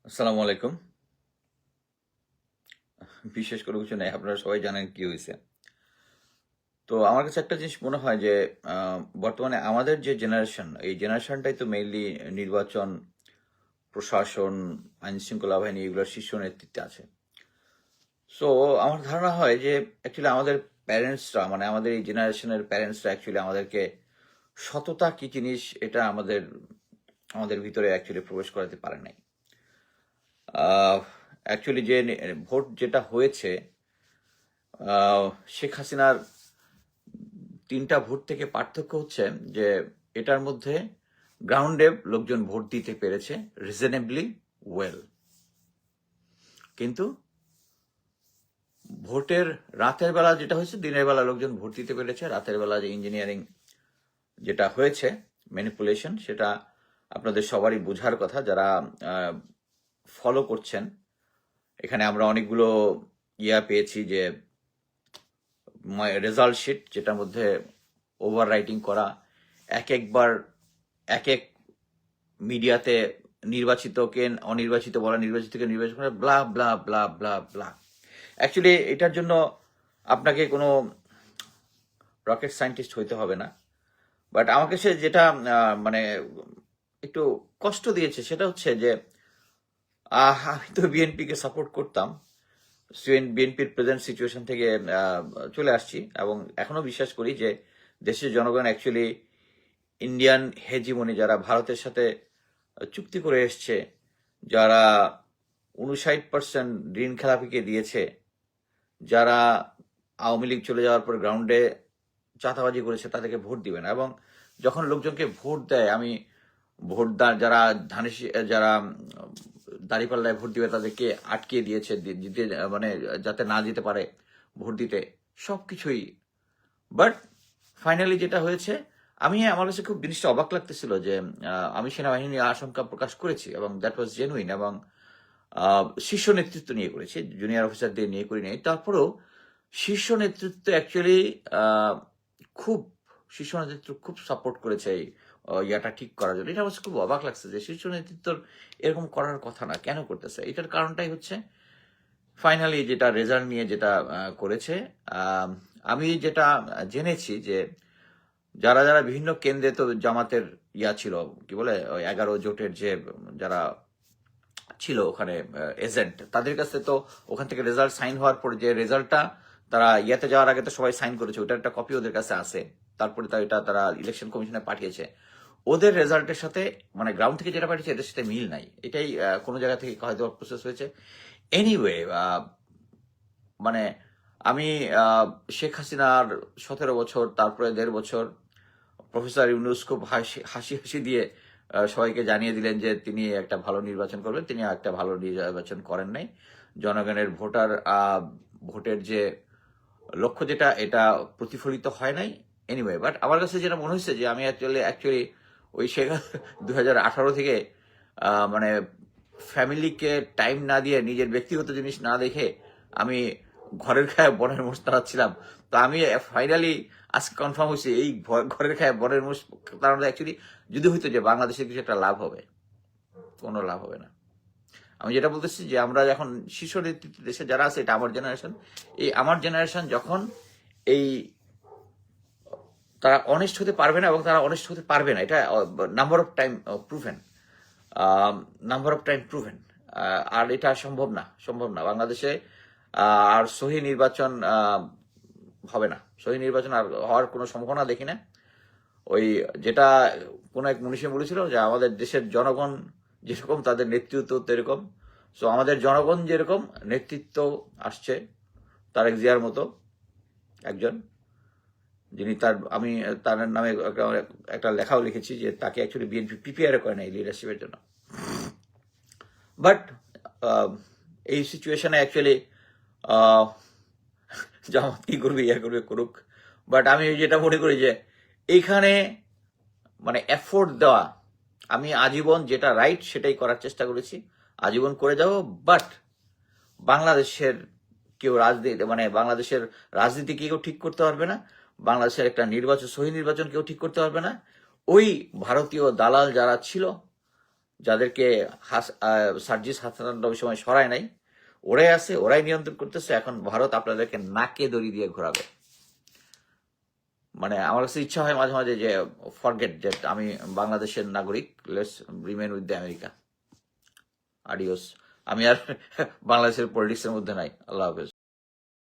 আসসালামু আলাইকুম। বিশেষ করে কিছু নাই, আপনারা সবাই জানেন কি হয়েছে। তো আমার কাছে একটা জিনিস মনে হয় যে বর্তমানে আমাদের যে জেনারেশন, এই জেনারেশনটাই তো মেইনলি নির্বাচন, প্রশাসন, আইন শৃঙ্খলা বাহিনী এগুলোর শীর্ষ নেতৃত্বে আছে। সো আমার ধারণা হয় যে অ্যাকচুয়ালি আমাদের প্যারেন্টসরা, মানে আমাদের এই জেনারেশনের প্যারেন্টসরা অ্যাকচুয়ালি আমাদেরকে সততা কি জিনিস এটা আমাদের আমাদের ভিতরে অ্যাকচুয়ালি প্রবেশ করাতে পারে নাই। অ্যাকচুয়ালি যে ভোট যেটা হয়েছে, শেখ হাসিনার 3টা ভোট থেকে পার্থক্য হচ্ছে যে এটার মধ্যে গ্রাউন্ডে লোকজন ভোট দিতে পেরেছে রিজনেবলি ওয়েল, কিন্তু ভোটের রাতের বেলা যেটা হয়েছে, দিনের বেলা লোকজন ভোট দিতে পেরেছে, রাতের বেলা যে ইঞ্জিনিয়ারিং যেটা হয়েছে, ম্যানিপুলেশন, সেটা আপনাদের সবারই বোঝার কথা যারা ফলো করছেন। এখানে আমরা অনেকগুলো পেয়েছি যে রেজাল্ট শিট, যেটার মধ্যে ওভার রাইটিং করা, একবার এক এক মিডিয়াতে নির্বাচিতকে অনির্বাচিত বলা, নির্বাচিতকে নির্বাচিত করা, ব্লা ব্লা ব্লা ব্লা ব্লা। অ্যাকচুয়ালি এটার জন্য আপনাকে কোনো রকেট সায়েন্টিস্ট হইতে হবে না। বাট আমাকে সে যেটা মানে একটু কষ্ট দিয়েছে সেটা হচ্ছে যে আমি তো বিএনপিকে সাপোর্ট করতাম, বিএনপির প্রেজেন্ট সিচুয়েশন থেকে চলে আসছি এবং এখনো বিশ্বাস করি যে দেশের জনগণ অ্যাকচুয়ালি ইন্ডিয়ান হেজিমনি, যারা ভারতের সাথে চুক্তি করে এসছে, যারা 59% ঋণ খেলাপিকে দিয়েছে, যারা আওয়ামী লীগ চলে যাওয়ার পর গ্রাউন্ডে চাঁদাবাজি করেছে, তাদেরকে ভোট দিবে না। এবং যখন লোকজনকে ভোট দেয়, আমি ভোটদার যারা যারা দাঁড়িপাল্লায় ভোট দিবে তাদেরকে আটকে দিয়েছে, দিতে মানে যাতে না যেতে পারে ভোট দিতে, সবকিছুই। বাট ফাইনালি যেটা হয়েছে, আমার কাছে খুব জিনিসটা অবাক লাগতেছিল যে আমি সেনাবাহিনী নিয়ে আশঙ্কা প্রকাশ করেছি এবং দ্যাট ওয়াজ জেনুইন, এবং শীর্ষ নেতৃত্ব নিয়ে করেছি, জুনিয়র অফিসারদের নিয়ে করি নাই। তারপরেও শীর্ষ নেতৃত্ব অ্যাকচুয়ালি খুব শীর্ষ নেতৃত্ব খুব সাপোর্ট করেছে এই ইয়াটা ঠিক করার জন্য। এটা আমার খুব অবাক লাগছে যে শীর্ষ নেতৃত্বর এরকম করার কথা না, কেন করতেছে? এটার কারণটাই হচ্ছে ফাইনালি যেটা রেজাল্ট নিয়ে যেটা করেছে। আমি যেটা জেনেছি যে যারা যারা বিভিন্ন কেন্দ্রে, তো জামাতের ছিল, কি বলে, 11 জোটের যে যারা ছিল ওখানে এজেন্ট, তাদের কাছে তো ওখান থেকে রেজাল্ট সাইন হওয়ার পর যে রেজাল্টটা তারা যাওয়ার আগে তো সবাই সাইন করেছে, ওটার একটা কপি ওদের কাছে আছে। তারপরে এটা তারা ইলেকশন কমিশনে পাঠিয়েছে। ওদের রেজাল্টের সাথে, মানে গ্রাউন্ড থেকে যেটা পাঠিয়েছে, এদের সাথে মিল নাই। এটাই কোনো জায়গা থেকে হয়তো প্রসেস হয়েছে। এনিওয়ে, মানে আমি শেখ হাসিনার 17 বছর, তারপরে 1.5 বছর, প্রফেসর ইউনূস খুব হাসি হাসি দিয়ে সবাইকে জানিয়ে দিলেন যে তিনি একটা ভালো নির্বাচন করবেন। তিনি একটা ভালো নির্বাচন করেন নাই। জনগণের ভোটের যে লক্ষ্য, যেটা এটা প্রতিফলিত হয় নাই। এনিওয়ে, বাট আমার কাছে যেটা মনে হয়েছে যে আমি অ্যাকচুয়ালি ওই শেখ 2018 থেকে মানে ফ্যামিলিকে টাইম না দিয়ে, নিজের ব্যক্তিগত জিনিস না দেখে আমি ঘরের খায় বনের মোষ তাড়াচ্ছিলাম। তো আমি ফাইনালি আজকে কনফার্ম হয়েছে, এই ঘরের খায় বনের মোষ তাড়ানো অ্যাকচুয়ালি যদি হইতো যে বাংলাদেশের কিছু একটা লাভ হবে, কোনো লাভ হবে না। আমি যেটা বলতেছি যে আমরা যখন শীর্ষ নেতৃত্ব দেশে যারা আছে, এটা আমার জেনারেশন, এই আমার জেনারেশন যখন এই তারা অনেস্ট হতে পারবে না, এবং তারা অনেস্ট হতে পারবে না, এটা নাম্বার অফ টাইম প্রুভেন, আর এটা সম্ভব না বাংলাদেশে। আর সহি নির্বাচন হবে না, সহি নির্বাচন আর হওয়ার কোনো সম্ভাবনা দেখি না। ওই যেটা কোনো এক মনীষী বলেছিল যে আমাদের দেশের জনগণ যেরকম, তাদের নেতৃত্ব তেরকম। সো আমাদের জনগণ যেরকম, নেতৃত্ব আসছে তারেক জিয়ার মতো একজন, যিনি আমি তার নামে একটা লেখাও লিখেছি যে তাকে অ্যাকচুয়ালি বিএনপি প্রিপেয়ার করে নাই লিডারশিপের জন্য। বাট এই সিচুয়েশনে অ্যাকচুয়ালি জামাত কি করবে, করুক। বাট আমি যেটা মনে করি যে এইখানে মানে এফোর্ট দেওয়া, আমি আজীবন যেটা রাইট সেটাই করার চেষ্টা করেছি, আজীবন করে যাব। বাট বাংলাদেশের কেউ বাংলাদেশের রাজনীতি কেউ ঠিক করতে পারবে না, বাংলাদেশের একটা সহি নির্বাচন কেউ ঠিক করতে পারবে না। ওই ভারতীয় দালাল যারা ছিল, যাদেরকে সার্জিস হাসান ওই সময় সরায় নাই, ওরাই আছে, ওরাই নিয়ন্ত্রণ করতেছে। এখন ভারত আপনাদেরকে নাকে দড়ি দিয়ে ঘোরাবে। মানে আমার কাছে ইচ্ছা হয় মাঝে মাঝে যে ফরগেট, যে আমি বাংলাদেশের নাগরিক, let's remain with the America, আডিওস। আমি আর বাংলাদেশের পলিটিক্সের মধ্যে নাই। আল্লাহ হাফেজ।